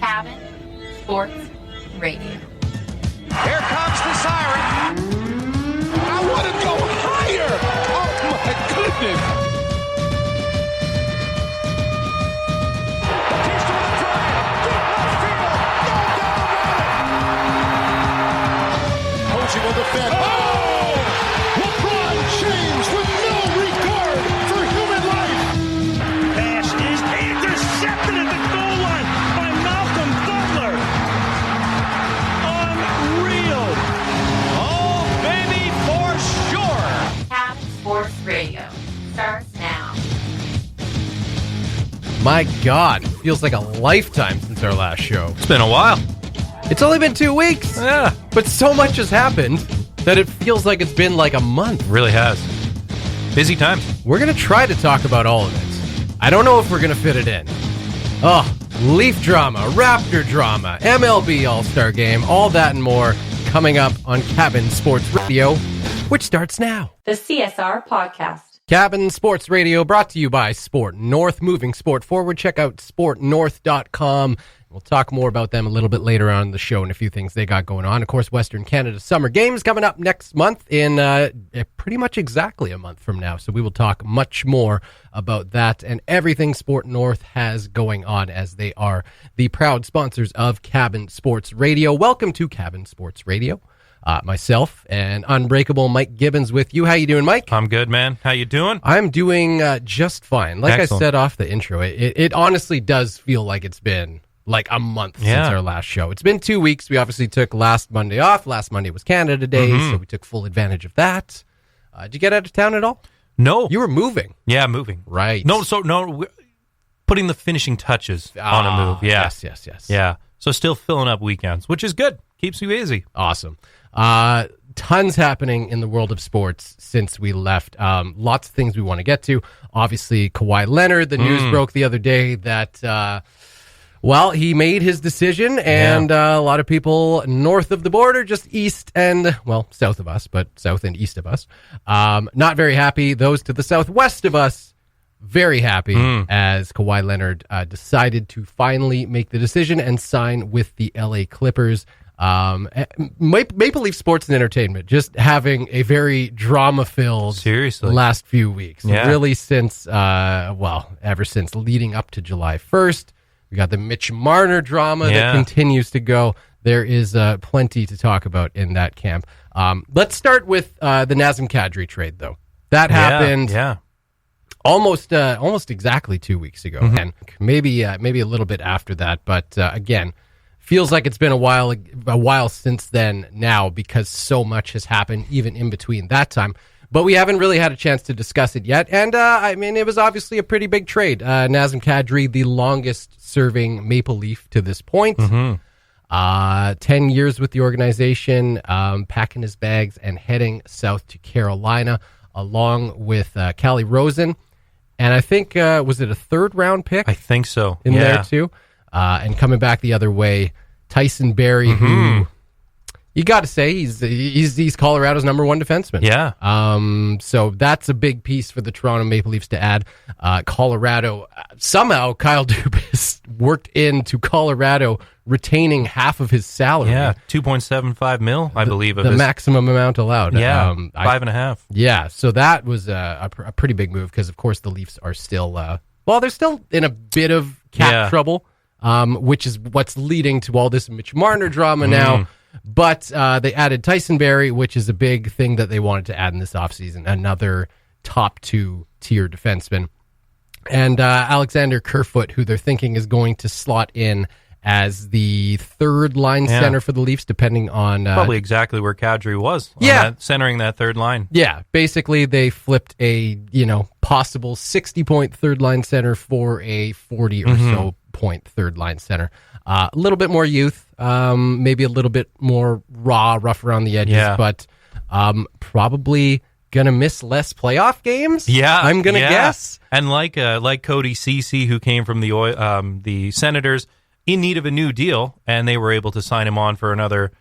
Cabin Sports Radio. Here comes the siren. I want to go higher. Oh, my goodness. He's doing a drive. Deep left field. No doubt about it. Posey will defend. Oh! LeBron James with no regard for human life. Pass is intercepted at the goal line by Malcolm Butler. Unreal. Oh, baby, for sure. Cabin Sports Radio starts now. My God, it feels like a lifetime since our last show. It's been a while. It's only been 2 weeks. Yeah. But so much has happened that it feels like it's been like a month. Really has. Busy times. We're going to try to talk about all of it. I don't know if we're going to fit it in. Oh, Leaf drama, Raptor drama, MLB All-Star Game, all that and more coming up on Cabin Sports Radio, which starts now. The CSR Podcast. Cabin Sports Radio brought to you by Sport North. Moving sport forward. Check out sportnorth.com. We'll talk more about them a little bit later on in the show and a few things they got going on. Of course, Western Canada Summer Games coming up next month in pretty much exactly a month from now. So we will talk much more about that and everything Sport North has going on as they are the proud sponsors of Cabin Sports Radio. Welcome to Cabin Sports Radio. Myself and Unbreakable Mike Gibbons with you. How you doing, Mike? I'm good, man. How you doing? I'm doing just fine. Like Excellent. I said off the intro, it honestly does feel like it's been like a month since our last show. It's been 2 weeks. We obviously took last Monday off. Last Monday was Canada Day, so we took full advantage of that. Did you get out of town at all? No. You were moving. Yeah, moving. Right. No, we're putting the finishing touches on a move. Yeah. Yes. Yeah. So still filling up weekends, which is good. Keeps you busy. Awesome. Tons happening in the world of sports since we left. Lots of things we want to get to. Obviously, Kawhi Leonard, the news broke the other day that, he made his decision, and a lot of people north of the border, just east and, south of us, but south and east of us, not very happy. Those to the southwest of us, very happy as Kawhi Leonard decided to finally make the decision and sign with the LA Clippers. Maple Leaf Sports and Entertainment just having a very drama-filled last few weeks. Yeah. Really since, ever since leading up to July 1st. We got the Mitch Marner drama that continues to go. There is plenty to talk about in that camp. Let's start with the Nazem Kadri trade, though. That happened almost exactly 2 weeks ago, and maybe a little bit after that. But again, feels like it's been a while since then now because so much has happened even in between that time. But we haven't really had a chance to discuss it yet. And, it was obviously a pretty big trade. Nazem Kadri, the longest-serving Maple Leaf to this point. 10 years with the organization, packing his bags and heading south to Carolina, along with Callie Rosen. And I think, was it a third-round pick? I think so. In there, too. And coming back the other way, Tyson Barrie, who you got to say he's Colorado's number one defenseman. Yeah. So that's a big piece for the Toronto Maple Leafs to add. Colorado, somehow Kyle Dubas worked into Colorado retaining half of his salary. Yeah, $2.75 million, I believe. The maximum amount allowed. Yeah, 5.5. Yeah, so that was a pretty big move because, of course, the Leafs are still, they're still in a bit of cap trouble. Which is what's leading to all this Mitch Marner drama now. But they added Tyson Barrie, which is a big thing that they wanted to add in this offseason, another top two-tier defenseman. And Alexander Kerfoot, who they're thinking is going to slot in as the third-line center for the Leafs, depending on... probably exactly where Kadri was, centering that third line. Yeah, basically they flipped a possible 60-point third-line center for a 40 or so point third line center. A little bit more youth, maybe a little bit more rough around the edges, but probably gonna miss less playoff games. Yeah, I'm gonna guess. And like Cody Ceci, who came from the Senators, in need of a new deal, and they were able to sign him on for another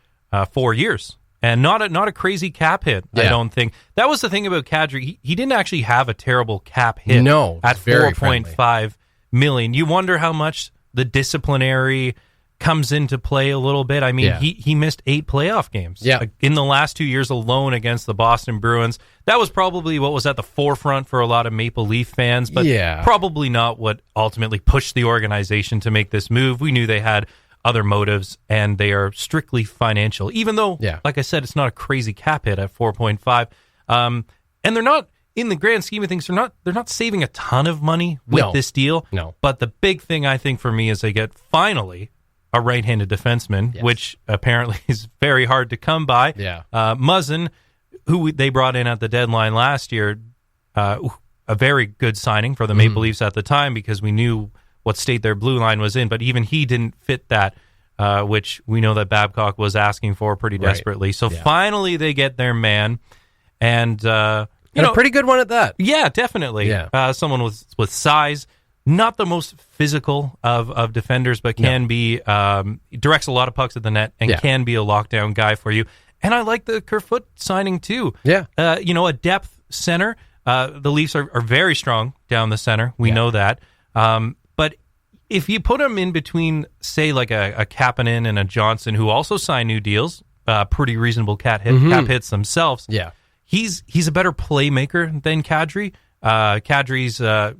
4 years. And not a crazy cap hit, I don't think. That was the thing about Kadri. He didn't actually have a terrible cap hit. No, at $4.5 million. You wonder how much the disciplinary comes into play a little bit. I mean, he missed 8 playoff games in the last 2 years alone against the Boston Bruins. That was probably what was at the forefront for a lot of Maple Leaf fans, but probably not what ultimately pushed the organization to make this move. We knew they had other motives, and they are strictly financial, even though, like I said, it's not a crazy cap hit at 4.5. And they're not, in the grand scheme of things, they're not saving a ton of money with this deal. No. But the big thing, I think, for me is they get finally a right-handed defenseman, which apparently is very hard to come by. Muzzin, who they brought in at the deadline last year, a very good signing for the Maple Leafs at the time, because we knew what state their blue line was in, but even he didn't fit that, which we know that Babcock was asking for pretty desperately. So finally they get their man, and a pretty good one at that. Yeah, definitely. Someone with size. Not the most physical of defenders, but can be, directs a lot of pucks at the net and can be a lockdown guy for you. And I like the Kerfoot signing too. A depth center. The Leafs are very strong down the center. We know that. But if you put him in between, say, like a Kapanen and a Johnson, who also signed new deals, pretty reasonable cap hits themselves. He's a better playmaker than Kadri. Kadri's...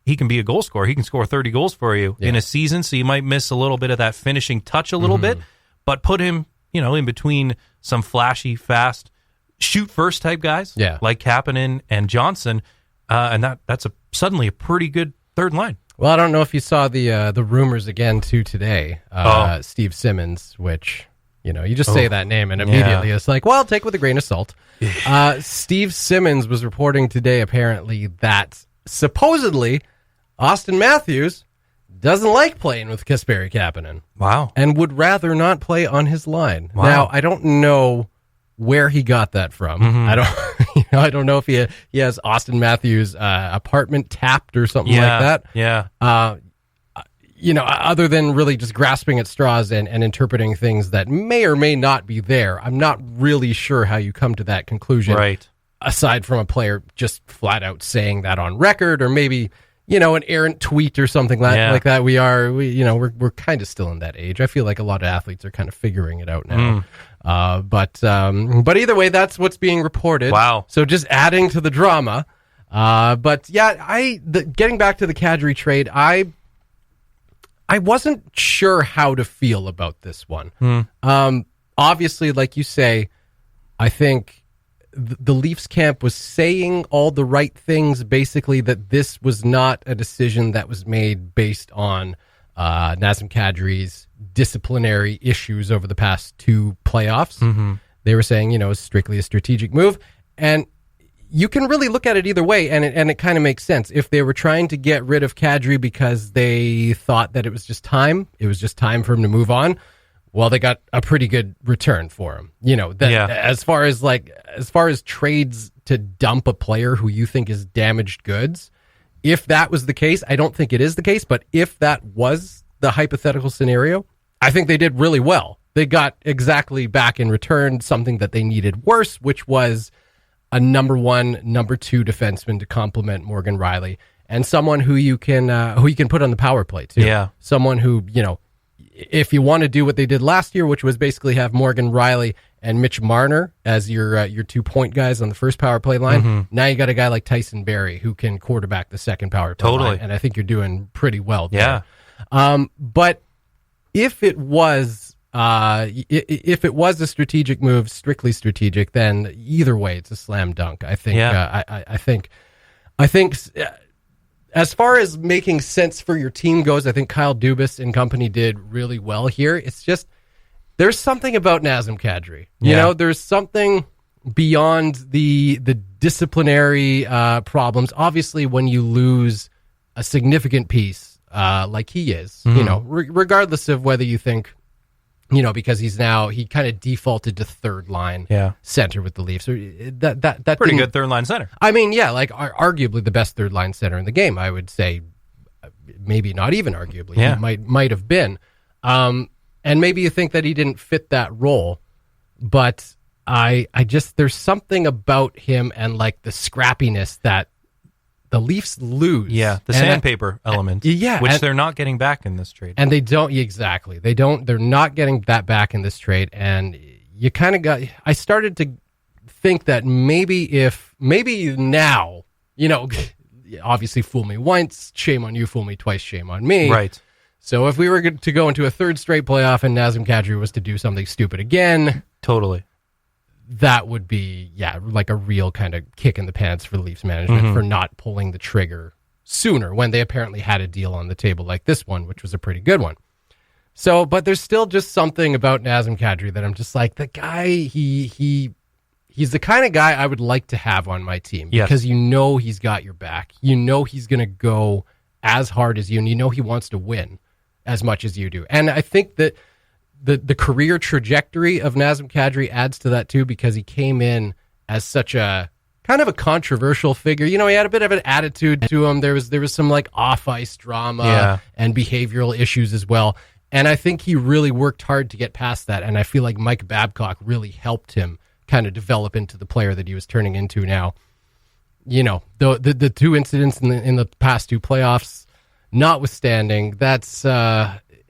he can be a goal scorer. He can score 30 goals for you in a season, so you might miss a little bit of that finishing touch a little bit, but put him, in between some flashy, fast, shoot-first type guys like Kapanen and Johnson, and that's suddenly a pretty good third line. Well, I don't know if you saw the rumors again, too, today. Steve Simmons, which, you just say that name, and immediately it's like, well, take it with a grain of salt. Steve Simmons was reporting today, apparently, that supposedly Austin Matthews doesn't like playing with Kasperi Kapanen. Wow. And would rather not play on his line. Wow. Now, I don't know where he got that from. I don't know if he has Austin Matthews' apartment tapped or something like that. Other than really just grasping at straws and interpreting things that may or may not be there. I'm not really sure how you come to that conclusion. Right. Aside from a player just flat out saying that on record, or maybe, an errant tweet or something like that. We're kind of still in that age. I feel like a lot of athletes are kind of figuring it out now. But either way, that's what's being reported. Wow. So just adding to the drama. Getting back to the Kadri trade, I wasn't sure how to feel about this one. Obviously, like you say, I think the Leafs camp was saying all the right things, basically, that this was not a decision that was made based on Nazem Kadri's disciplinary issues over the past 2 playoffs. They were saying, it was strictly a strategic move. And you can really look at it either way, and it kind of makes sense. If they were trying to get rid of Kadri because they thought that it was just time for him to move on, well, they got a pretty good return for him. As far as trades to dump a player who you think is damaged goods, if that was the case, I don't think it is the case, but if that was the hypothetical scenario, I think they did really well. They got exactly back in return something that they needed worse, which was a number 1, number 2 defenseman to complement Morgan Riley, and someone who you can put on the power play too. Yeah. Someone who, if you want to do what they did last year, which was basically have Morgan Riley and Mitch Marner as your 2-point guys on the first power play line, now you got a guy like Tyson Barrie who can quarterback the second power play line, and I think you're doing pretty well there. But if it was a strategic move, strictly strategic, then either way it's a slam dunk. I think. I think. As far as making sense for your team goes, I think Kyle Dubas and company did really well here. It's just, there's something about Nazem Kadri. There's something beyond the disciplinary problems. Obviously, when you lose a significant piece like he is, regardless of whether you think, because he kind of defaulted to third line center with the Leafs. That pretty good third line center. I mean, arguably the best third line center in the game. I would say, maybe not even arguably. He might have been. And maybe you think that he didn't fit that role, but I just, there's something about him and like the scrappiness that the Leafs lose. Yeah, the sandpaper element. Yeah. Which they're not getting back in this trade. And they don't, exactly. They're not getting that back in this trade. And you kind of I started to think that maybe now, obviously fool me once, shame on you, fool me twice, shame on me. Right. So if we were to go into a third straight playoff and Nazem Kadri was to do something stupid again. Totally. That would be, like a real kind of kick in the pants for the Leafs management for not pulling the trigger sooner when they apparently had a deal on the table like this one, which was a pretty good one. So, but there's still just something about Nazem Kadri that I'm just like, the guy, he's the kind of guy I would like to have on my team because he's got your back. He's going to go as hard as you, and he wants to win as much as you do. And I think that the career trajectory of Nazem Kadri adds to that too, because he came in as such a kind of a controversial figure. He had a bit of an attitude to him. There was some like off-ice drama and behavioral issues as well. And I think he really worked hard to get past that. And I feel like Mike Babcock really helped him kind of develop into the player that he was turning into now. The two incidents in the past two playoffs notwithstanding, that's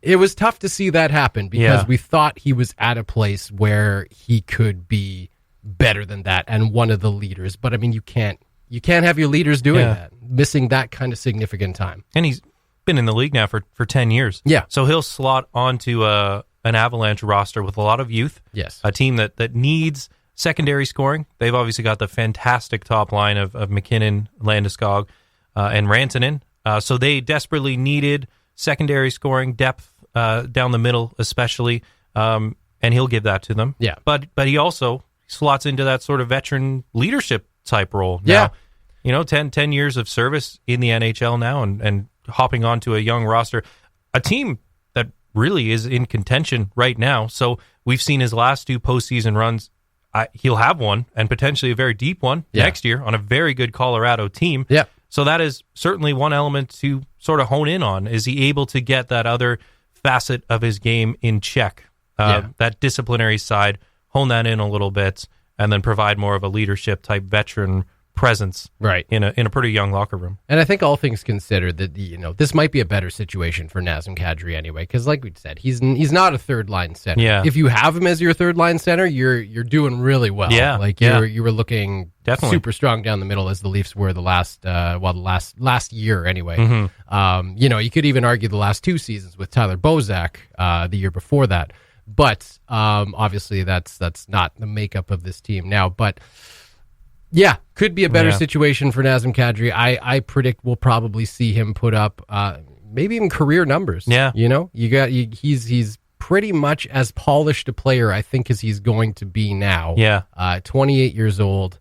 it was tough to see that happen because we thought he was at a place where he could be better than that and one of the leaders. But I mean, you can't have your leaders doing that, missing that kind of significant time. And he's been in the league now for 10 years. Yeah. So he'll slot onto an Avalanche roster with a lot of youth. Yes. A team that needs secondary scoring. They've obviously got the fantastic top line of McKinnon, Landeskog, and Rantanen. So they desperately needed secondary scoring depth down the middle, especially, and he'll give that to them. Yeah, but he also slots into that sort of veteran leadership type role. Yeah, now, 10 years of service in the NHL now, and hopping onto a young roster, a team that really is in contention right now. So we've seen his last two postseason runs. He'll have one, and potentially a very deep one next year on a very good Colorado team. Yeah. So that is certainly one element to sort of hone in on. Is he able to get that other facet of his game in check? That disciplinary side, hone that in a little bit, and then provide more of a leadership type veteran presence in a pretty young locker room. And I think all things considered that this might be a better situation for Nazem Kadri anyway, because like we said, he's not a third line center. Yeah. If you have him as your third line center, you're doing really well. Yeah. You were looking definitely super strong down the middle as the Leafs were the last year anyway. Mm-hmm. You could even argue the last two seasons with Tyler Bozak the year before that. But obviously that's not the makeup of this team now. But yeah, could be a better situation for Nazem Kadri. I predict we'll probably see him put up maybe even career numbers. Yeah. He's pretty much as polished a player, I think, as he's going to be now. Yeah. 28 years old.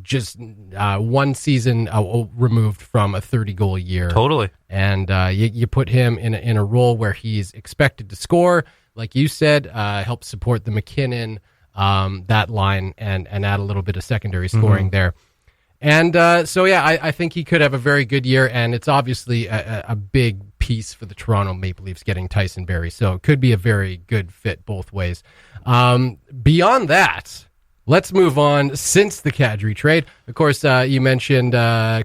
Just one season removed from a 30-goal year. Totally. And you put him in a role where he's expected to score, like you said, help support the McKinnon, that line, and add a little bit of secondary scoring there. And I think he could have a very good year, and it's obviously a big piece for the Toronto Maple Leafs getting Tyson Barrie, so it could be a very good fit both ways. Beyond that, let's move on. Since the Kadri trade, of course, you mentioned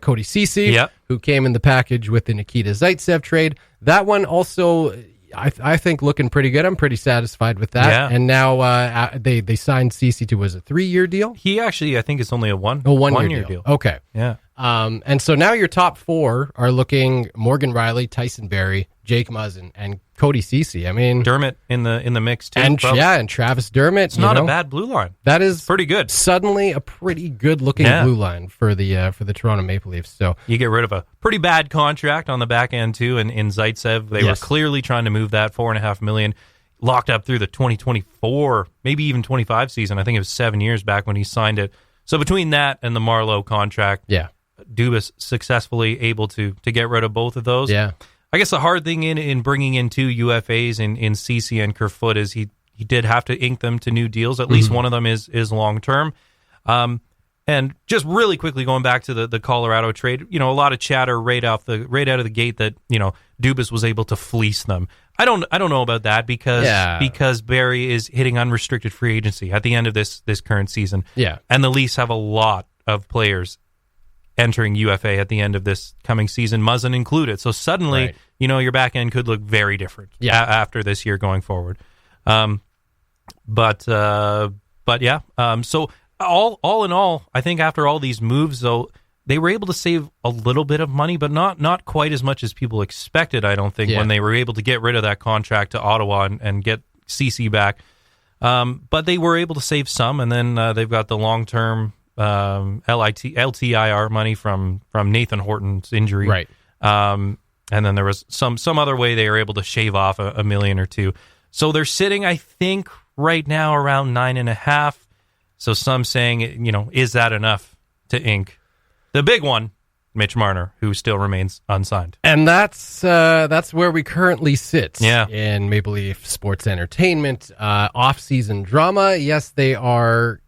Cody Ceci, who came in the package with the Nikita Zaitsev trade. That one also, I think, looking pretty good. I'm pretty satisfied with that. Yeah. And now they signed Ceci to, was a 3-year deal? He actually, I think it's only a one year deal. Okay. Yeah. And so now your top four are looking Morgan Rielly, Tyson Barrie, Jake Muzzin, and Cody Ceci. I mean, Dermott in the mix too. And Travis Dermott. It's not a bad blue line. That is pretty good. Suddenly a pretty good looking blue line for the Toronto Maple Leafs. So you get rid of a pretty bad contract on the back end too. And in Zaitsev, they were clearly trying to move that $4.5 million locked up through the 2024, maybe even 25 season. I think it was 7 years back when he signed it. So between that and the Marleau contract, Dubas successfully able to get rid of both of those. Yeah. I guess the hard thing in bringing in two UFAs in Ceci and Kerfoot is he did have to ink them to new deals. At least one of them is long term. And just really quickly going back to the Colorado trade, a lot of chatter right out of the gate that Dubas was able to fleece them. I don't know about that because Barrie is hitting unrestricted free agency at the end of this current season. Yeah, and the Leafs have a lot of players entering UFA at the end of this coming season, Muzzin included. So suddenly, your back end could look very different after this year going forward. But yeah. So all in all, I think after all these moves, though, they were able to save a little bit of money, but not quite as much as people expected, I don't think, when they were able to get rid of that contract to Ottawa and get CC back. But they were able to save some, and then they've got the long-term LTIR money from Nathan Horton's injury. Right. And then there was some other way they were able to shave off a million or two. So they're sitting, I think, right now around 9.5. So some saying, is that enough to ink the big one, Mitch Marner, who still remains unsigned. And that's where we currently sit in Maple Leaf sports entertainment. Off-season drama, yes, they're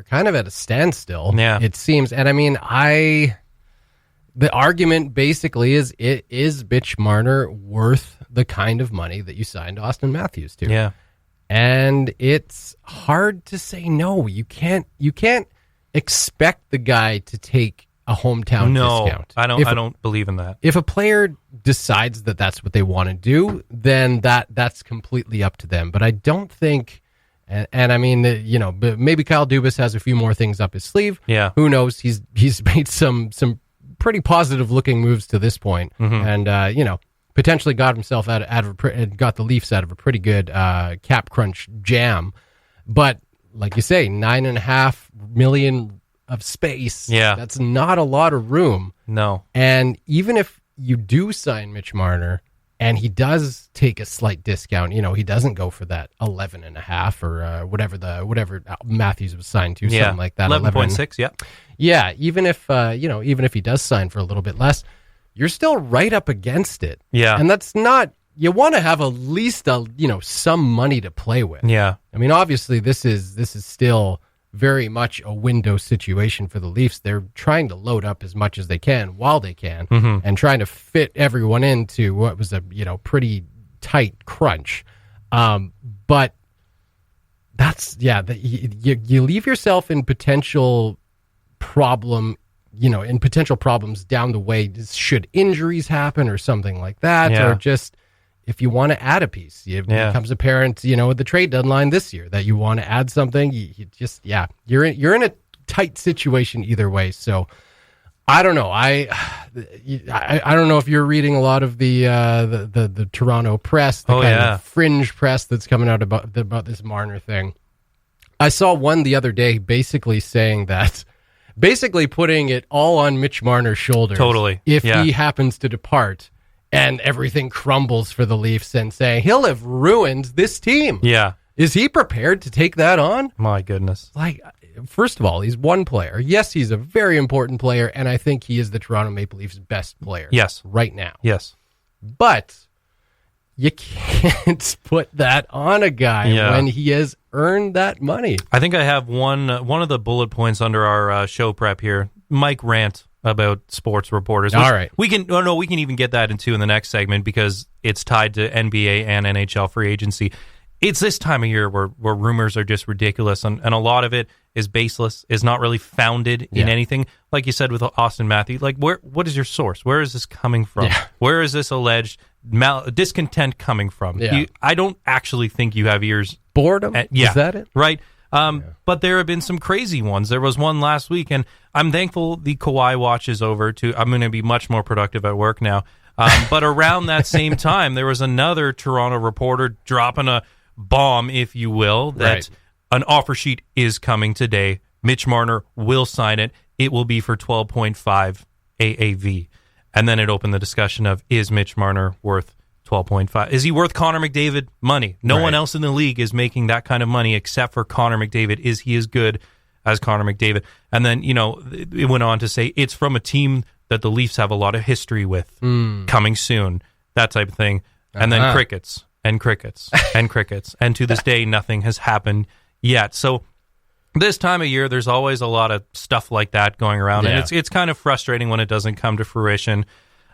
kind of at a standstill, it seems. And I mean, the argument basically is Mitch Marner worth the kind of money that you signed Austin Matthews to? Yeah. And it's hard to say no. You can't expect the guy to take a hometown discount. I don't believe in that. If a player decides that that's what they want to do, then that's completely up to them. But I don't think, and I mean, maybe Kyle Dubas has a few more things up his sleeve. Yeah. Who knows? He's made some pretty positive looking moves to this point, and potentially got himself got the Leafs out of a pretty good cap crunch jam. But like you say, $9.5 million of space. Yeah. That's not a lot of room. No. And even if you do sign Mitch Marner and he does take a slight discount, he doesn't go for that 11.5 or whatever Matthews was signed to, something like that. 11.6, yeah. Yeah, even if he does sign for a little bit less, you're still right up against it. Yeah. And that's not, you want to have at least some money to play with. Yeah. I mean, obviously this is still very much a window situation for the Leafs. They're trying to load up as much as they can while they can, and trying to fit everyone into what was a pretty tight crunch. But that's you leave yourself in potential problems down the way. Should injuries happen or something like that, or just if you want to add a piece, it becomes apparent, at the trade deadline this year that you want to add something. You're in a tight situation either way. So I don't know. I don't know if you're reading a lot of the Toronto press, the kind of fringe press that's coming out about this Marner thing. I saw one the other day basically putting it all on Mitch Marner's shoulders. Totally. If he happens to depart and everything crumbles for the Leafs, and saying he'll have ruined this team. Yeah. Is he prepared to take that on? My goodness. First of all, he's one player. Yes, he's a very important player, and I think he is the Toronto Maple Leafs' best player. Yes. Right now. Yes. But you can't put that on a guy when he has earned that money. I think I have one of the bullet points under our show prep here. Mike rant about sports reporters. All right. We can even get that into in the next segment because it's tied to NBA and NHL free agency. It's this time of year where rumors are just ridiculous, and a lot of it is baseless, is not really founded in anything. Like you said with Austin Matthews, what is your source? Where is this coming from? Yeah. Where is this alleged discontent coming from? Yeah. I don't actually think you have ears. Boredom? Is that it? Right. But there have been some crazy ones. There was one last week, and I'm thankful the Kawhi watch is over. I'm going to be much more productive at work now. But around that same time, there was another Toronto reporter dropping a bomb, if you will, that an offer sheet is coming today. Mitch Marner will sign it. It will be for 12.5 AAV. And then it opened the discussion of, is Mitch Marner worth 12.5? Is he worth Connor McDavid money? No one else in the league is making that kind of money except for Connor McDavid. Is he as good as Connor McDavid? And then, it went on to say it's from a team that the Leafs have a lot of history with, coming soon, that type of thing. And then crickets and crickets and crickets. And to this day, nothing has happened yet. So this time of year, there's always a lot of stuff like that going around. And it's kind of frustrating when it doesn't come to fruition.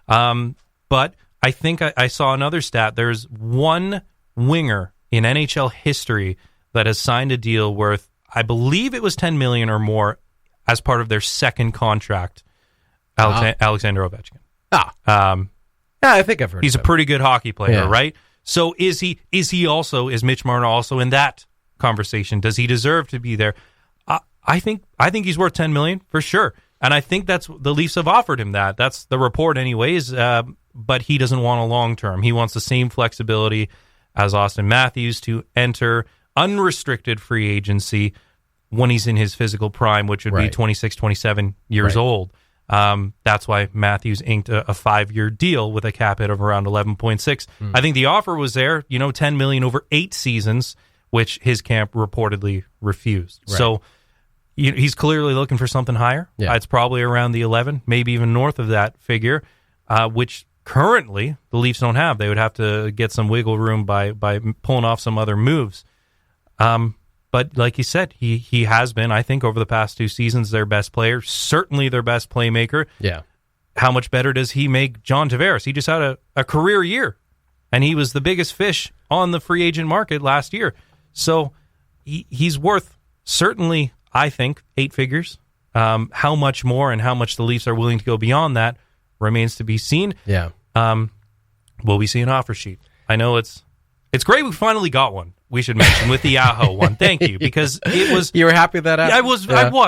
But I think I saw another stat. There's one winger in NHL history that has signed a deal worth, I believe it was $10 million or more as part of their second contract. Alexander Ovechkin. Yeah, I think I've heard. He's a pretty good hockey player, Yeah. right? So is Mitch Marner also in that conversation? Does he deserve to be there? I think he's worth $10 million for sure, and I think that's the Leafs have offered him that. That's the report, anyways. But he doesn't want a long term. He wants the same flexibility as Austin Matthews to enter unrestricted free agency when he's in his physical prime, which would be 26, 27 years old. That's why Matthews inked a 5-year deal with a cap hit of around 11.6. I think the offer was there, $10 million over 8 seasons, which his camp reportedly refused. Right. So he's clearly looking for something higher. Yeah. It's probably around the 11, maybe even north of that figure, which currently the Leafs don't have. They would have to get some wiggle room by pulling off some other moves. But like you said, he has been, I think, over the past 2 seasons, their best player, certainly their best playmaker. Yeah. How much better does he make John Tavares? He just had a career year, and he was the biggest fish on the free agent market last year. So he's worth, certainly, I think, 8 figures. How much more and how much the Leafs are willing to go beyond that remains to be seen. Yeah. Will we see an offer sheet? I know it's great we finally got one. We should mention with the Aho one. Thank you, because it was. You were happy with that? I was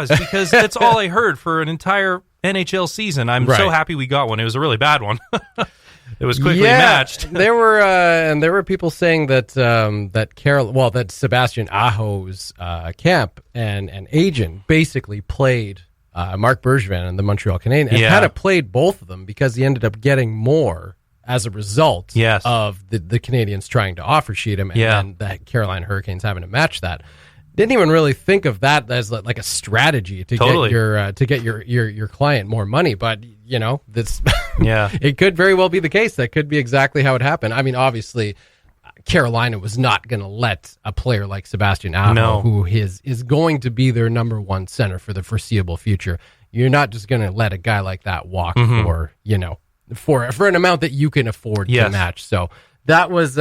because that's all I heard for an entire NHL season. I'm so happy we got one. It was a really bad one. It was quickly matched. There were people saying that that Sebastian Aho's camp and agent basically played Marc Bergevin and the Montreal Canadiens and kind of played both of them because he ended up getting more as a result of the Canadians trying to offer sheet him and the Carolina Hurricanes having to match that. Didn't even really think of that as like a strategy to get your client more money, but this it could very well be the case. That could be exactly how it happened. I mean, obviously, Carolina was not going to let a player like Sebastian Aho, who is going to be their number one center for the foreseeable future. You're not just going to let a guy like that walk for an amount that you can afford to match. So that was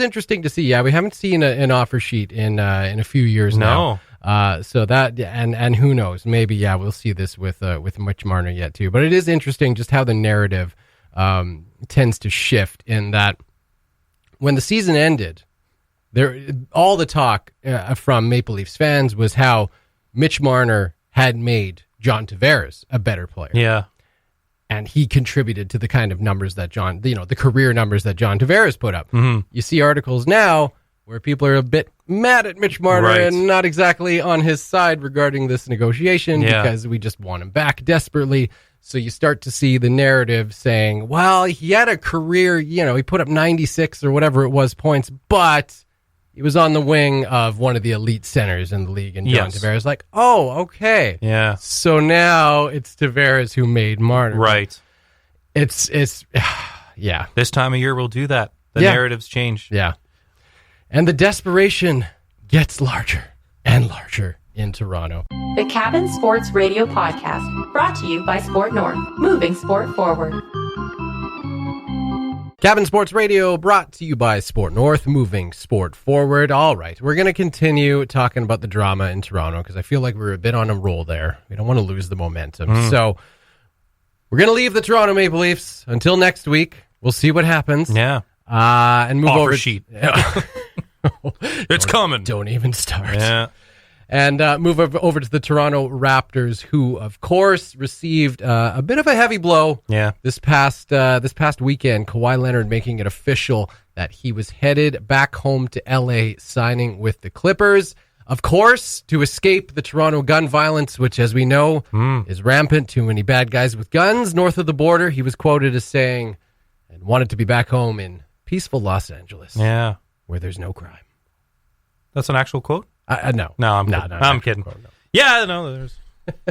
interesting to see. Yeah, we haven't seen an offer sheet in a few years now. So that and who knows? Maybe we'll see this with Mitch Marner yet too. But it is interesting just how the narrative tends to shift in that when the season ended, all the talk from Maple Leafs fans was how Mitch Marner had made John Tavares a better player. Yeah. And he contributed to the kind of numbers that the career numbers that John Tavares put up. Mm-hmm. You see articles now where people are a bit mad at Mitch Marner and not exactly on his side regarding this negotiation because we just want him back desperately. So you start to see the narrative saying, well, he had a career, he put up 96 or whatever it was points, but he was on the wing of one of the elite centers in the league. And John Tavares like, oh, okay. Yeah. So now it's Tavares who made Marner. Right. It's This time of year we'll do that. The narratives change. Yeah. And the desperation gets larger and larger in Toronto. The Cabin Sports Radio Podcast, brought to you by Sport North, moving sport forward. Cabin Sports Radio brought to you by Sport North, moving sport forward. All right, we're going to continue talking about the drama in Toronto because I feel like we're a bit on a roll there. We don't want to lose the momentum. So we're going to leave the Toronto Maple Leafs until next week. We'll see what happens. Yeah. And move Offer over. sheet. It's coming. Don't even start. Yeah. And move over to the Toronto Raptors, who, of course, received a bit of a heavy blow this past weekend. Kawhi Leonard making it official that he was headed back home to L.A., signing with the Clippers. Of course, to escape the Toronto gun violence, which, as we know, is rampant. Too many bad guys with guns north of the border. He was quoted as saying, and wanted to be back home in peaceful Los Angeles, where there's no crime. That's an actual quote? No. No, I'm kidding. Quote, no. Yeah, no, there's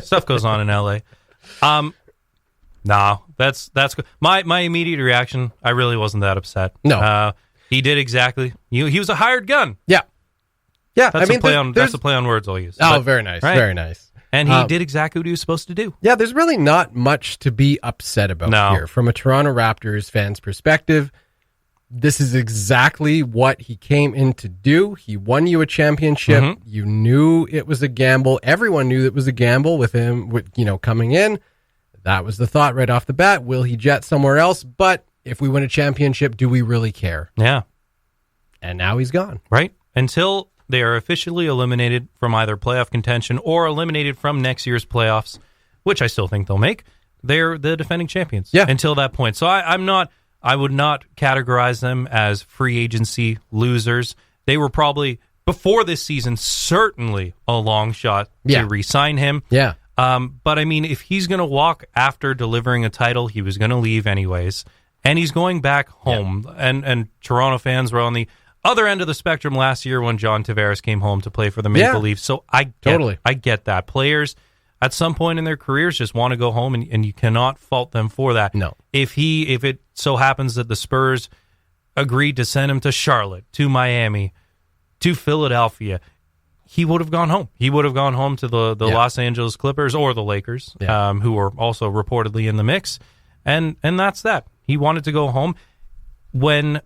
stuff goes on in LA. No, that's good. My immediate reaction, I really wasn't that upset. No. He did exactly. He was a hired gun. Yeah. That's a play on words I'll use. Oh, very nice. Right? Very nice. And he did exactly what he was supposed to do. Yeah, there's really not much to be upset about here. From a Toronto Raptors fan's perspective, this is exactly what he came in to do. He won you a championship. Mm-hmm. You knew it was a gamble. Everyone knew it was a gamble with him, coming in. That was the thought right off the bat. Will he jet somewhere else? But if we win a championship, do we really care? Yeah. And now he's gone. Right. Until they are officially eliminated from either playoff contention or eliminated from next year's playoffs, which I still think they'll make, they're the defending champions. Yeah. Until that point. So I would not categorize them as free agency losers. They were probably, before this season, certainly a long shot to re-sign him. Yeah. But I mean, if he's going to walk after delivering a title, he was going to leave anyways. And he's going back home. Yeah. And Toronto fans were on the other end of the spectrum last year when John Tavares came home to play for the Maple Leafs. So I get that. Players at some point in their careers just want to go home, and you cannot fault them for that. No. If it so happens that the Spurs agreed to send him to Charlotte, to Miami, to Philadelphia, he would have gone home. He would have gone home to the Los Angeles Clippers or the Lakers, who are also reportedly in the mix. And that's that. He wanted to go home. When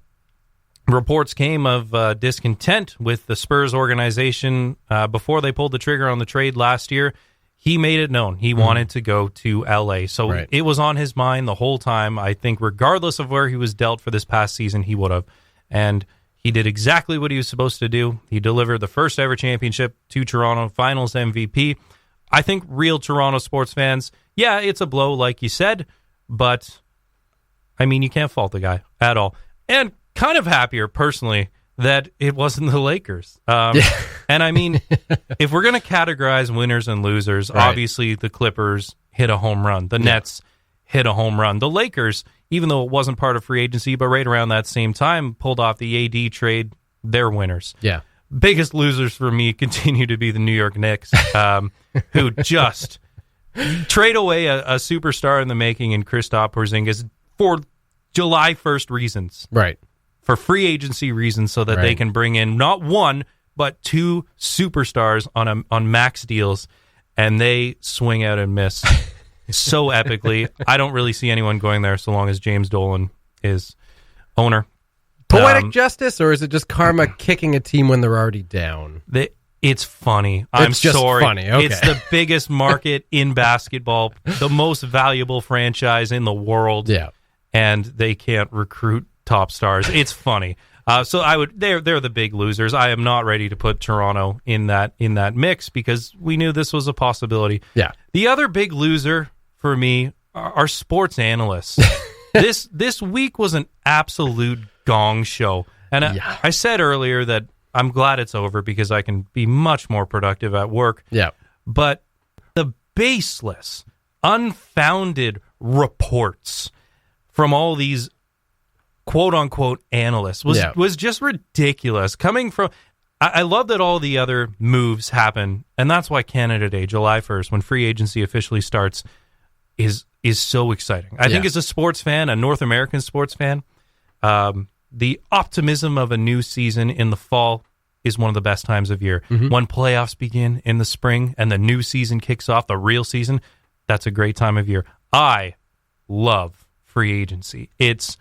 reports came of discontent with the Spurs organization before they pulled the trigger on the trade last year, he made it known he wanted to go to LA. So it was on his mind the whole time. I think regardless of where he was dealt for this past season, he would have. And he did exactly what he was supposed to do. He delivered the first ever championship to Toronto, Finals MVP. I think real Toronto sports fans, it's a blow like you said, but I mean, you can't fault the guy at all. And kind of happier personally that it wasn't the Lakers. And I mean, if we're going to categorize winners and losers, obviously the Clippers hit a home run. The Nets hit a home run. The Lakers, even though it wasn't part of free agency, but right around that same time, pulled off the AD trade. They're winners. Yeah. Biggest losers for me continue to be the New York Knicks, who just trade away a superstar in the making in Kristaps Porzingis for July 1st reasons. Right. For free agency reasons, so that they can bring in not one, but two superstars on max deals, and they swing out and miss so epically. I don't really see anyone going there so long as James Dolan is owner. Poetic justice, or is it just karma kicking a team when they're already down? It's funny. It's just sorry. Funny. Okay. It's the biggest market in basketball, the most valuable franchise in the world. Yeah. And they can't recruit top stars. It's funny. So they're the big losers. I am not ready to put Toronto in that mix because we knew this was a possibility. Yeah. The other big loser for me are sports analysts. This week was an absolute gong show. And I said earlier that I'm glad it's over because I can be much more productive at work. Yeah. But the baseless, unfounded reports from all these quote-unquote analysts was just ridiculous. Coming from, I love that all the other moves happen, and that's why Canada Day, July 1st, when free agency officially starts, is so exciting. I think as a sports fan, a North American sports fan, the optimism of a new season in the fall is one of the best times of year. Mm-hmm. When playoffs begin in the spring and the new season kicks off, the real season, that's a great time of year. I love free agency. It's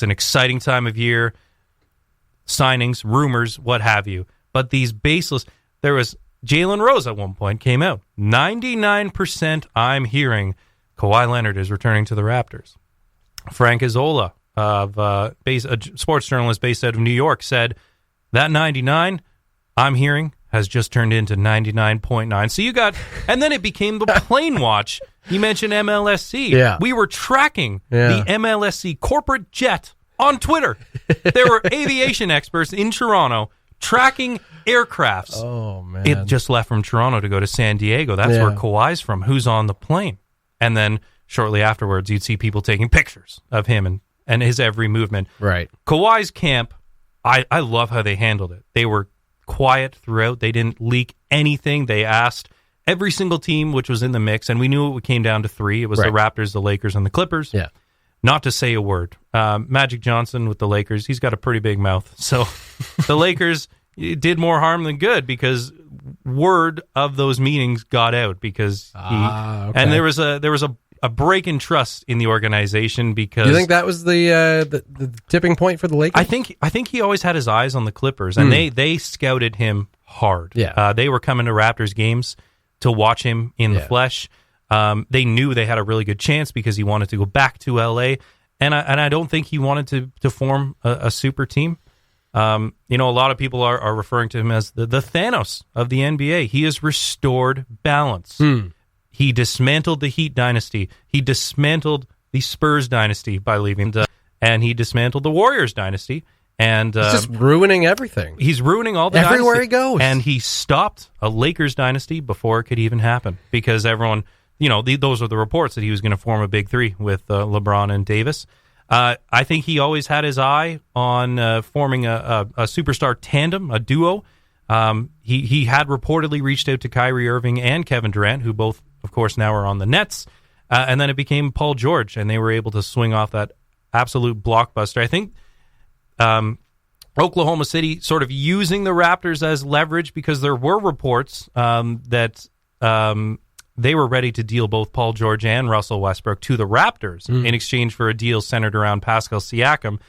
an exciting time of year, signings, rumors, what have you. But these baseless, there was Jalen Rose at one point came out. 99% I'm hearing Kawhi Leonard is returning to the Raptors. Frank Izzola, a sports journalist based out of New York, said that 99 I'm hearing has just turned into 99.9. So you got, and then it became the plane watch. You mentioned MLSE. Yeah. We were tracking the MLSE corporate jet on Twitter. There were aviation experts in Toronto tracking aircrafts. Oh, man. It just left from Toronto to go to San Diego. That's where Kawhi's from. Who's on the plane? And then shortly afterwards, you'd see people taking pictures of him and his every movement. Right. Kawhi's camp, I love how they handled it. They were quiet throughout. They didn't leak anything. They asked every single team which was in the mix, and we knew it came down to three. It was the Raptors, the Lakers, and the Clippers. Yeah. Not to say a word. Magic Johnson with the Lakers, he's got a pretty big mouth. So the Lakers did more harm than good because word of those meetings got out because and there was a break in trust in the organization because. Do you think that was the tipping point for the Lakers? I think he always had his eyes on the Clippers, and they scouted him hard. Yeah. They were coming to Raptors games to watch him in the flesh. They knew they had a really good chance because he wanted to go back to LA, and I don't think he wanted to form a super team. A lot of people are referring to him as the Thanos of the NBA. He has restored balance. He dismantled the Heat dynasty. He dismantled the Spurs dynasty by leaving, and he dismantled the Warriors dynasty. And he's just ruining everything. He's ruining all the everywhere dynasty. He goes. And he stopped a Lakers dynasty before it could even happen because everyone, those are the reports that he was going to form a big three with LeBron and Davis. I think he always had his eye on forming a superstar tandem, a duo. He had reportedly reached out to Kyrie Irving and Kevin Durant, who both, of course, now are on the Nets. And then it became Paul George, and they were able to swing off that absolute blockbuster. I think Oklahoma City sort of using the Raptors as leverage because there were reports that they were ready to deal both Paul George and Russell Westbrook to the Raptors in exchange for a deal centered around Pascal Siakam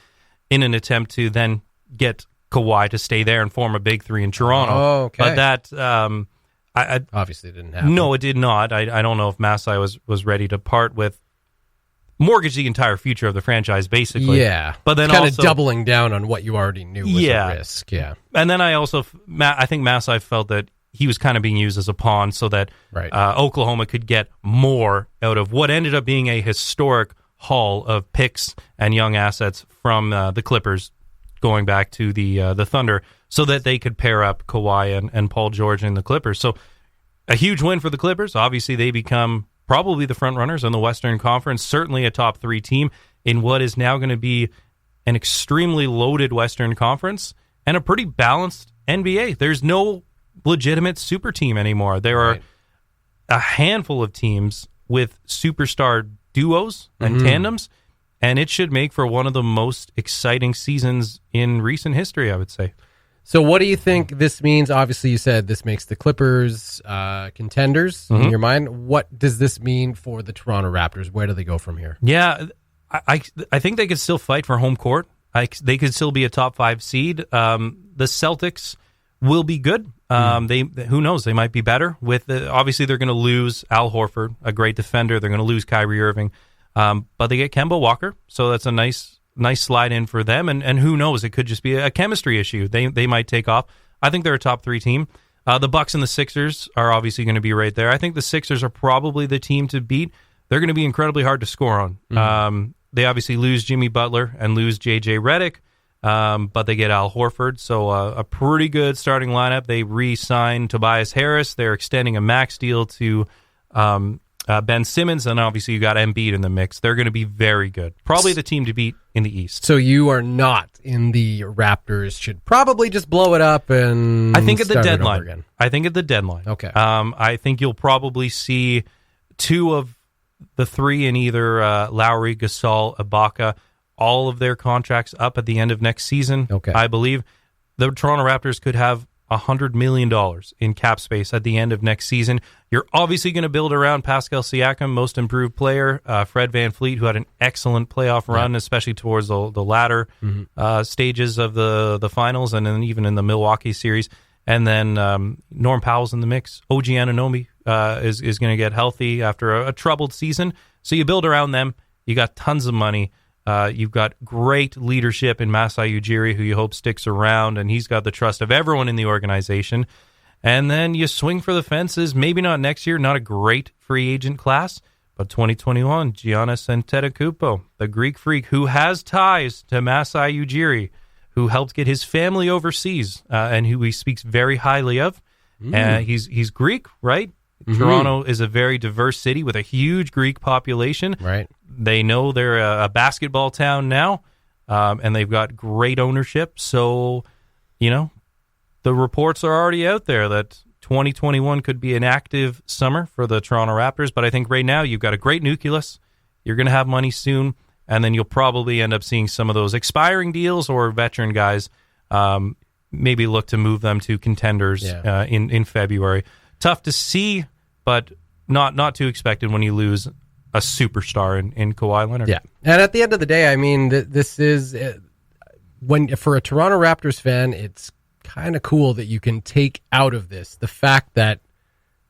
in an attempt to then get Kawhi to stay there and form a big three in Toronto. Oh, okay. But that obviously didn't happen. No, it did not. I don't know if Masai was ready to part with mortgage the entire future of the franchise, basically. Yeah. But then kind also of doubling down on what you already knew was a risk. Yeah. And then I think Masai felt that he was kind of being used as a pawn so that Oklahoma could get more out of what ended up being a historic haul of picks and young assets from the Clippers going back to the Thunder so that they could pair up Kawhi and Paul George in the Clippers. So a huge win for the Clippers. Obviously, they become probably the front runners in the Western Conference, certainly a top 3 team in what is now going to be an extremely loaded Western Conference and a pretty balanced NBA. There's no legitimate super team anymore. There are a handful of teams with superstar duos and tandems, and it should make for one of the most exciting seasons in recent history, I would say. So what do you think this means? Obviously, you said this makes the Clippers contenders in your mind. What does this mean for the Toronto Raptors? Where do they go from here? Yeah, I think they could still fight for home court. They could still be a top 5 seed. The Celtics will be good. Who knows? They might be better. Obviously, they're going to lose Al Horford, a great defender. They're going to lose Kyrie Irving, but they get Kemba Walker, so that's a nice slide in for them. And who knows? It could just be a chemistry issue. They might take off. I think they're a top 3 team. The Bucks and the Sixers are obviously going to be right there. I think the Sixers are probably the team to beat. They're going to be incredibly hard to score on. They obviously lose Jimmy Butler and lose J.J. Redick. But they get Al Horford, so a pretty good starting lineup. They re-signed Tobias Harris. They're extending a max deal to Ben Simmons, and obviously you got Embiid in the mix. They're going to be very good. Probably the team to beat in the East. So you are not in the Raptors should probably just blow it up and I think at the deadline. Again. I think at the deadline. Okay. I think you'll probably see 2 of the 3 in either Lowry, Gasol, Ibaka. All of their contracts up at the end of next season. Okay. I believe the Toronto Raptors could have $100 million in cap space at the end of next season. You're obviously going to build around Pascal Siakam, most improved player, Fred VanVleet, who had an excellent playoff run, especially towards the latter stages of the finals and then even in the Milwaukee series. And then Norm Powell's in the mix. OG Anunoby is going to get healthy after a troubled season. So you build around them. You got tons of money. You've got great leadership in Masai Ujiri, who you hope sticks around, and he's got the trust of everyone in the organization. And then you swing for the fences, maybe not next year, not a great free agent class, but 2021, Giannis Antetokounmpo, the Greek freak who has ties to Masai Ujiri, who helped get his family overseas, and who he speaks very highly of. He's Greek, right? Toronto is a very diverse city with a huge Greek population. Right. They know they're a basketball town now, and they've got great ownership. So, the reports are already out there that 2021 could be an active summer for the Toronto Raptors. But I think right now you've got a great nucleus. You're going to have money soon, and then you'll probably end up seeing some of those expiring deals or veteran guys maybe look to move them to contenders in February. Tough to see, but not too expected when you lose a superstar in Kawhi Leonard. Yeah, and at the end of the day, I mean, this is for a Toronto Raptors fan, it's kind of cool that you can take out of this the fact that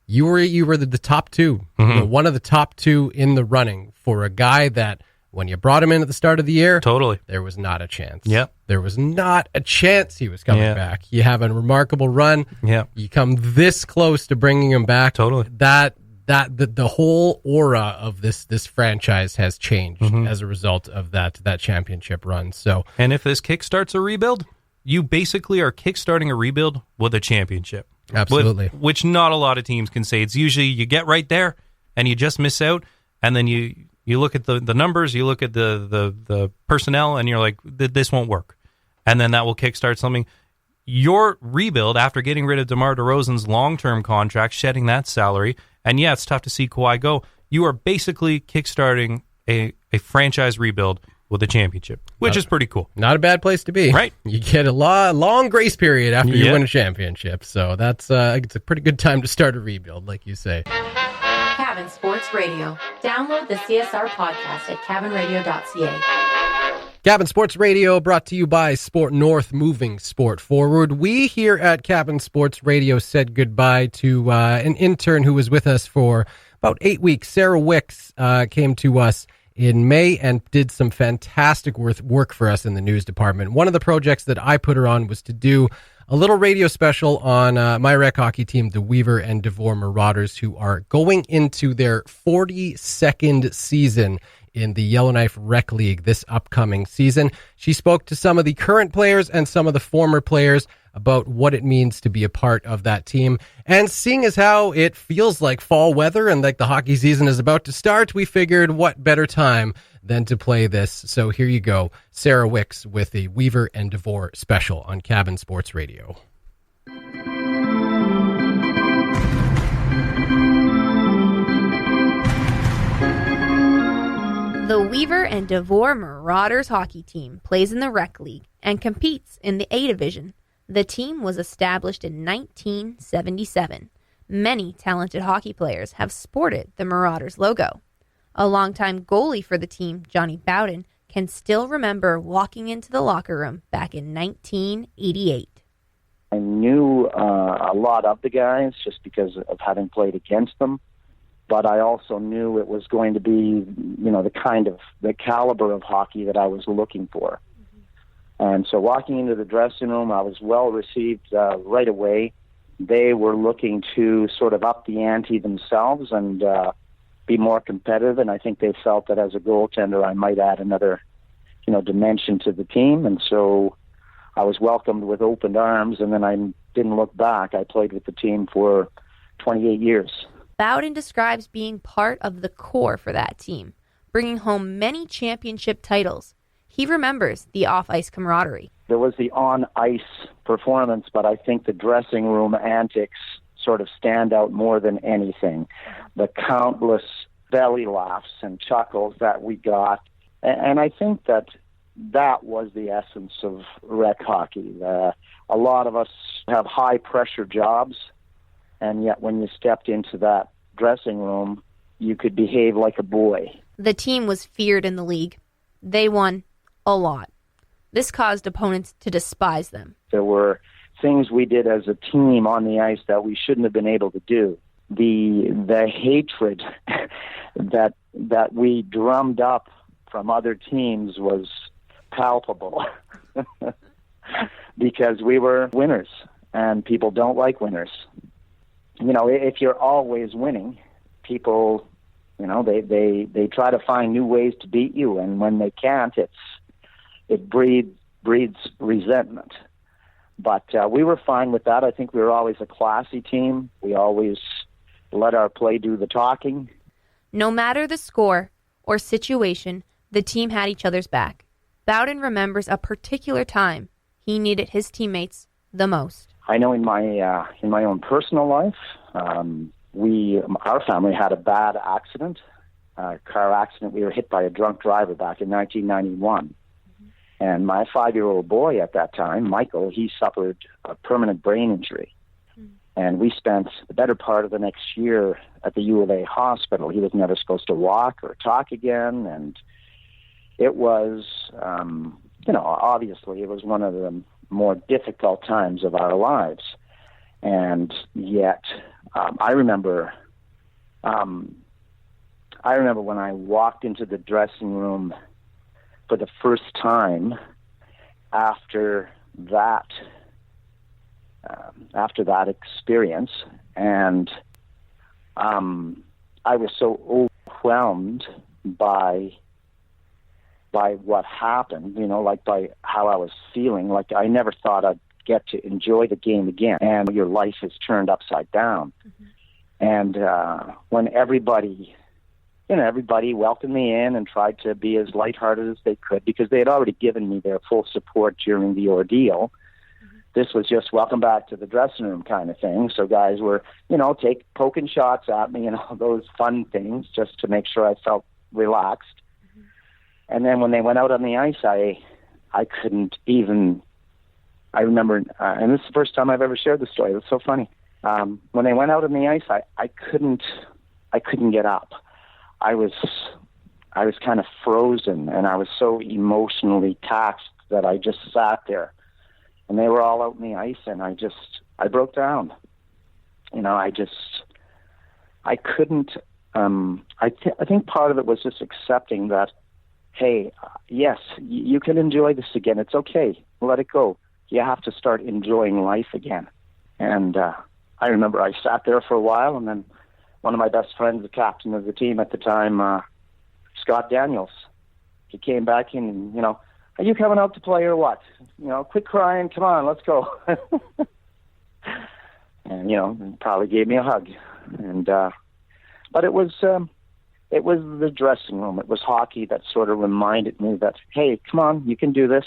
you were the top two, one of the top two in the running for a guy that when you brought him in at the start of the year, totally, there was not a chance. Yep. There was not a chance he was coming back. You have a remarkable run. Yeah. You come this close to bringing him back. Totally. The whole aura of this franchise has changed as a result of that championship run. So, and if this kickstarts a rebuild, you basically are kickstarting a rebuild with a championship. Absolutely. Which not a lot of teams can say. It's usually you get right there and you just miss out, and then you look at the numbers, you look at the personnel, and you're like, this won't work. And then that will kickstart something. Your rebuild, after getting rid of DeMar DeRozan's long-term contract, shedding that salary, and it's tough to see Kawhi go, you are basically kickstarting a franchise rebuild with a championship, which is pretty cool. Not a bad place to be. Right. You get a long grace period after you win a championship. So that's it's a pretty good time to start a rebuild, like you say. Cabin Sports Radio. Download the CSR podcast at cabinradio.ca. Cabin Sports Radio brought to you by Sport North, moving sport forward. We here at Cabin Sports Radio said goodbye to an intern who was with us for about 8 weeks. Sarah Wicks came to us in May and did some fantastic work for us in the news department. One of the projects that I put her on was to do a little radio special on my rec hockey team, the Weaver and Devore Marauders, who are going into their 42nd season in the Yellowknife Rec League this upcoming season. She spoke to some of the current players and some of the former players about what it means to be a part of that team. And seeing as how it feels like fall weather and like the hockey season is about to start, we figured what better time than to play this. So here you go, Sarah Wicks with the Weaver and Devore special on Cabin Sports Radio. The Weaver and Devore Marauders hockey team plays in the Rec League and competes in the A Division. The team was established in 1977. Many talented hockey players have sported the Marauders logo. A longtime goalie for the team, Johnny Bowden, can still remember walking into the locker room back in 1988. I knew a lot of the guys just because of having played against them. But I also knew it was going to be, the caliber of hockey that I was looking for. And so walking into the dressing room, I was well received right away. They were looking to sort of up the ante themselves and be more competitive. And I think they felt that as a goaltender, I might add another, dimension to the team. And so I was welcomed with open arms, and then I didn't look back. I played with the team for 28 years. Bowden describes being part of the core for that team, bringing home many championship titles. He remembers the off-ice camaraderie. There was the on-ice performance, but I think the dressing room antics sort of stand out more than anything. The countless belly laughs and chuckles that we got. And I think that was the essence of rec hockey. A lot of us have high-pressure jobs, and yet when you stepped into that dressing room, you could behave like a boy. The team was feared in the league. They won a lot. This caused opponents to despise them. There were things we did as a team on the ice that we shouldn't have been able to do. The hatred that we drummed up from other teams was palpable because we were winners, and people don't like winners. If you're always winning, people, they try to find new ways to beat you, and when they can't, it breeds resentment. But we were fine with that. I think we were always a classy team. We always let our play do the talking. No matter the score or situation, the team had each other's back. Bowden remembers a particular time he needed his teammates the most. I know in my own personal life, our family had a bad accident, car accident. We were hit by a drunk driver back in 1991. And my 5-year-old boy at that time, Michael, he suffered a permanent brain injury. And we spent the better part of the next year at the U of A hospital. He was never supposed to walk or talk again. And it was, obviously it was one of the more difficult times of our lives. And yet I remember when I walked into the dressing room for the first time after that experience, and I was so overwhelmed by what happened, like by how I was feeling. Like I never thought I'd get to enjoy the game again, and your life is turned upside down. Mm-hmm. And when everybody welcomed me in and tried to be as lighthearted as they could, because they had already given me their full support during the ordeal. Mm-hmm. This was just welcome back to the dressing room kind of thing. So guys were, poking shots at me, those fun things, just to make sure I felt relaxed. Mm-hmm. And then when they went out on the ice, I couldn't even. I remember, and this is the first time I've ever shared the story. It was so funny. When they went out on the ice, I couldn't get up. I was kind of frozen, and I was so emotionally taxed that I just sat there. And they were all out on the ice, and I broke down. I couldn't. I think part of it was just accepting that, hey, yes, you can enjoy this again. It's okay. Let it go. You have to start enjoying life again. And I remember I sat there for a while, and then one of my best friends, the captain of the team at the time, Scott Daniels, he came back in, are you coming out to play or what? Quit crying, come on, let's go. And, probably gave me a hug. And but it was the dressing room. It was hockey that sort of reminded me that, hey, come on, you can do this.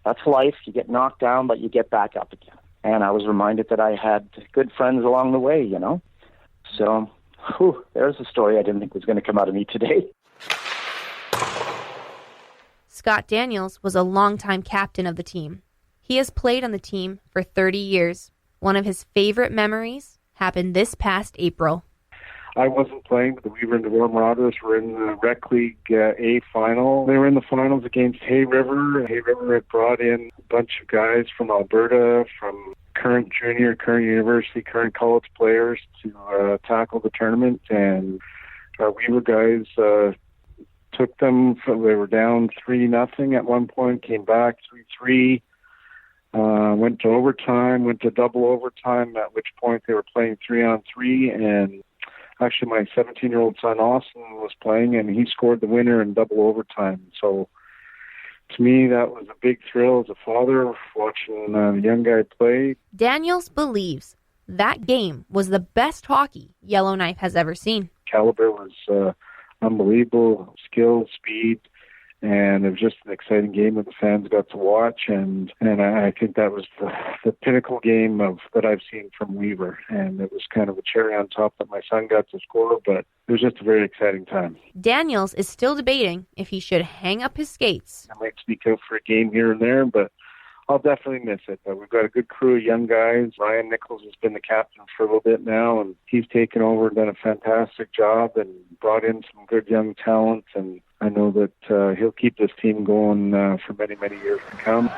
That's life. You get knocked down, but you get back up again. And I was reminded that I had good friends along the way, So, there's a story I didn't think was going to come out of me today. Scott Daniels was a longtime captain of the team. He has played on the team for 30 years. One of his favorite memories happened this past April. I wasn't playing, but the Weaver Devore Marauders were in the Rec League A final. They were in the finals against Hay River. Hay River had brought in a bunch of guys from Alberta, from current junior, current university, current college players to tackle the tournament. And our Weaver guys took them. They were down 3-0 at one point, came back 3-3. Went to overtime, went to double overtime, at which point they were playing 3-on-3, and actually my 17-year-old son Austin was playing, and he scored the winner in double overtime. So to me, that was a big thrill as a father, watching the young guy play. Daniels believes that game was the best hockey Yellowknife has ever seen. Caliber was unbelievable, skill, speed, and it was just an exciting game that the fans got to watch, and I think that was the pinnacle game that I've seen from Weaver, and it was kind of a cherry on top that my son got to score, but it was just a very exciting time. Daniels is still debating if he should hang up his skates. I might speak out for a game here and there, but I'll definitely miss it. But we've got a good crew of young guys. Ryan Nichols has been the captain for a little bit now, and he's taken over and done a fantastic job and brought in some good young talent, and I know that he'll keep this team going for many, many years to come.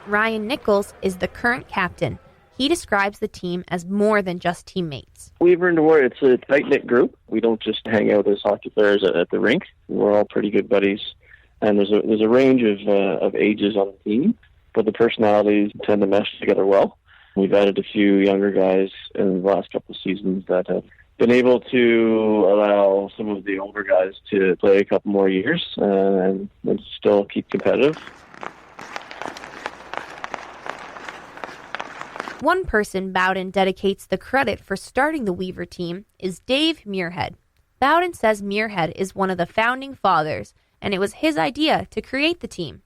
Ryan Nichols is the current captain. He describes the team as more than just teammates. Weaver and Devore, it's a tight-knit group. We don't just hang out as hockey players at the rink. We're all pretty good buddies. And there's a range of ages on the team, but the personalities tend to mesh together well. We've added a few younger guys in the last couple of seasons that have been able to allow some of the older guys to play a couple more years and still keep competitive. One person Bowden dedicates the credit for starting the Weaver team is Dave Muirhead. Bowden says Muirhead is one of the founding fathers, and it was his idea to create the team.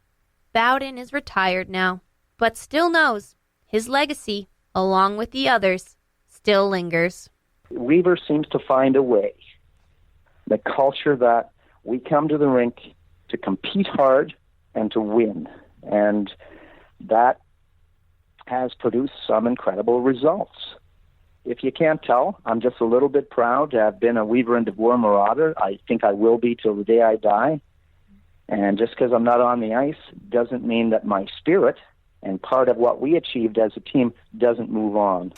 Bowden is retired now, but still knows his legacy, along with the others, still lingers. Weaver seems to find a way. The culture that we come to the rink to compete hard and to win. And that has produced some incredible results. If you can't tell, I'm just a little bit proud to have been a Weaver and Devore Marauder. I think I will be till the day I die. And just because I'm not on the ice doesn't mean that my spirit And part of what we achieved as a team doesn't move on.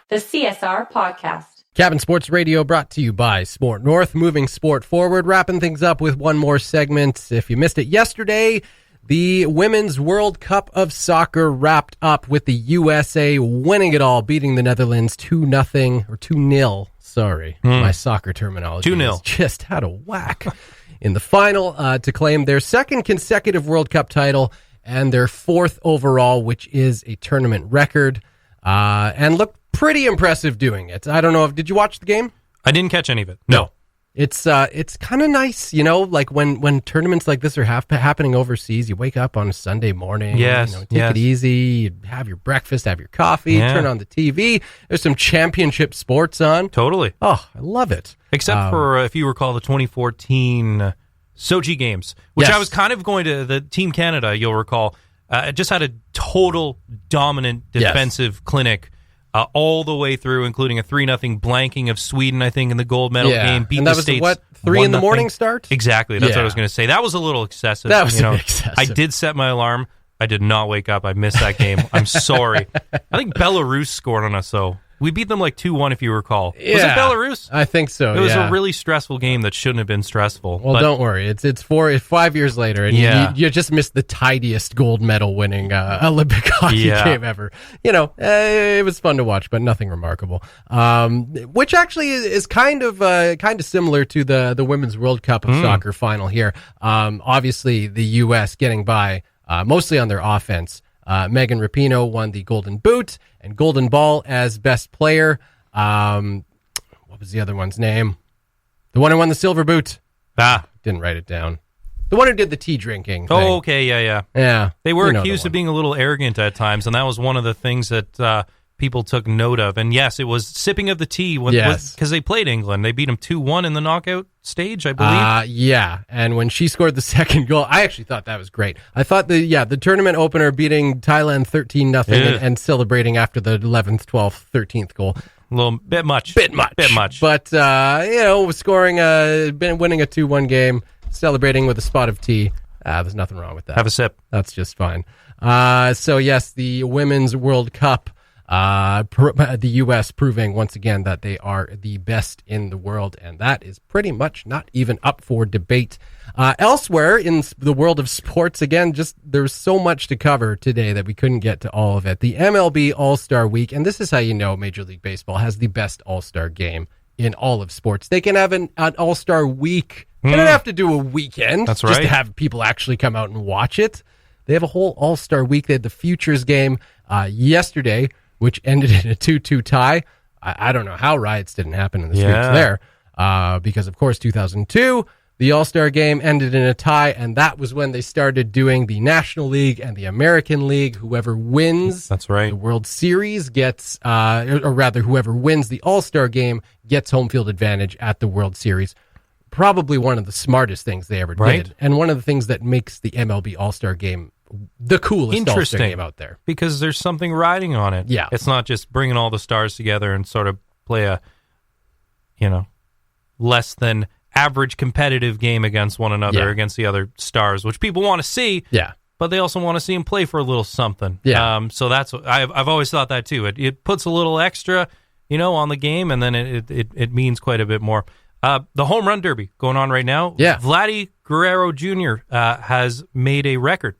The CSR Podcast. Cabin Sports Radio brought to you by Sport North, moving sport forward, wrapping things up with one more segment. If you missed it yesterday, the Women's World Cup of Soccer wrapped up with the USA winning it all, beating the Netherlands 2-0, or 2-0. Sorry, my soccer terminology 2-0. just out of whack. In the final to claim their second consecutive World Cup title and their fourth overall, which is a tournament record, and looked pretty impressive doing it. I don't know did you watch the game? I didn't catch any of it. No. It's kind of nice, like when tournaments like this are happening overseas, you wake up on a Sunday morning, take it easy, you have your breakfast, have your coffee, turn on the TV. There's some championship sports on. Totally. Oh, I love it. Except for, if you recall, the 2014 Sochi Games, which Yes. I was kind of going to, the Team Canada, you'll recall, just had a total dominant defensive clinic all the way through, including a 3-0 blanking of Sweden, I think, in the gold medal game. Beat and the that was States 3 in the 1-0. morning start? Exactly. That's what I was going to say. That was a little excessive. That was excessive. I did set my alarm. I did not wake up. I missed that game. I'm sorry. I think Belarus scored on us, though. We beat them like 2-1, if you recall. Yeah, was it Belarus? I think so. It was a really stressful game that shouldn't have been stressful. Well, don't worry. It's 5 years later, and you just missed the tidiest gold medal winning Olympic hockey game ever. It was fun to watch, but nothing remarkable. Which actually is kind of similar to the Women's World Cup of Soccer final here. Obviously, the U.S. getting by mostly on their offense. Megan Rapinoe won the Golden Boot and Golden Ball as best player. What was the other one's name? The one who won the Silver Boot. Didn't write it down. The one who did the tea drinking thing. Oh, okay, yeah. Yeah. They were accused of being a little arrogant at times, and that was one of the things that people took note of. And yes, it was sipping of the tea because they played England. They beat them 2-1 in the knockout stage, I believe. Yeah, and when she scored the second goal, I actually thought that was great. I thought the tournament opener being Thailand 13-0 and celebrating after the 11th, 12th, 13th goal. A little bit much. Bit much. But, scoring, winning a 2-1 game, celebrating with a spot of tea. There's nothing wrong with that. Have a sip. That's just fine. So, yes, the Women's World Cup, the U.S. proving once again that they are the best in the world, and that is pretty much not even up for debate. Elsewhere in the world of sports, again, there's so much to cover today that we couldn't get to all of it. The MLB All-Star Week, and this is how you know Major League Baseball has the best All-Star game in all of sports. They can have an All-Star Week. They don't have to do a weekend That's just right. to have people actually come out and watch it. They have a whole All-Star Week. They had the Futures game yesterday, which ended in a 2-2 tie. I don't know how riots didn't happen in the streets there. Because, of course, 2002, the All-Star game ended in a tie, and that was when they started doing the National League and the American League. Whoever wins the World Series gets, or rather, whoever wins the All-Star game gets home field advantage at the World Series. Probably one of the smartest things they ever did, and one of the things that makes the MLB All-Star game the coolest All-Star game out there. Because there's something riding on it. Yeah. It's not just bringing all the stars together and sort of play a, less than average competitive game against one another, against the other stars, which people want to see. Yeah. But they also want to see them play for a little something. Yeah. So that's what I've always thought that too. It puts a little extra, on the game, and then it means quite a bit more. The home run derby going on right now. Yeah. Vladdy Guerrero Jr. Has made a record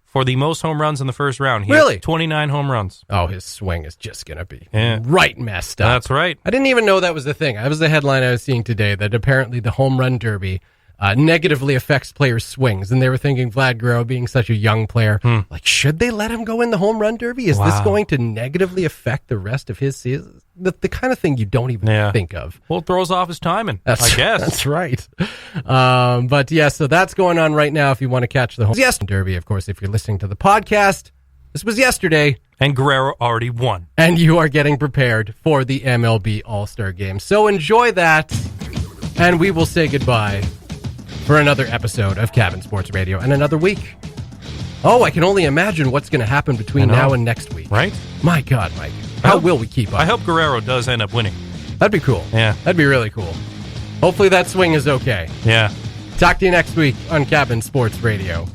for the most home runs in the first round. He Really? has 29 home runs. Oh, his swing is just going to be right messed up. That's right. I didn't even know that was the thing. That was the headline I was seeing today, that apparently the home run derby negatively affects players' swings. And they were thinking Vlad Guerrero being such a young player, like, should they let him go in the home run derby? Is this going to negatively affect the rest of his season? The kind of thing you don't even think of. Well, it throws off his timing, I guess. That's right. But yeah, so that's going on right now if you want to catch the home derby. Of course, if you're listening to the podcast, this was yesterday. And Guerrero already won. And you are getting prepared for the MLB All-Star Game. So enjoy that, and we will say goodbye for another episode of Cabin Sports Radio and another week. Oh, I can only imagine what's going to happen between now and next week. Right? My God, Mike. How will we keep up? I hope Guerrero does end up winning. That'd be cool. Yeah. That'd be really cool. Hopefully that swing is okay. Yeah. Talk to you next week on Cabin Sports Radio.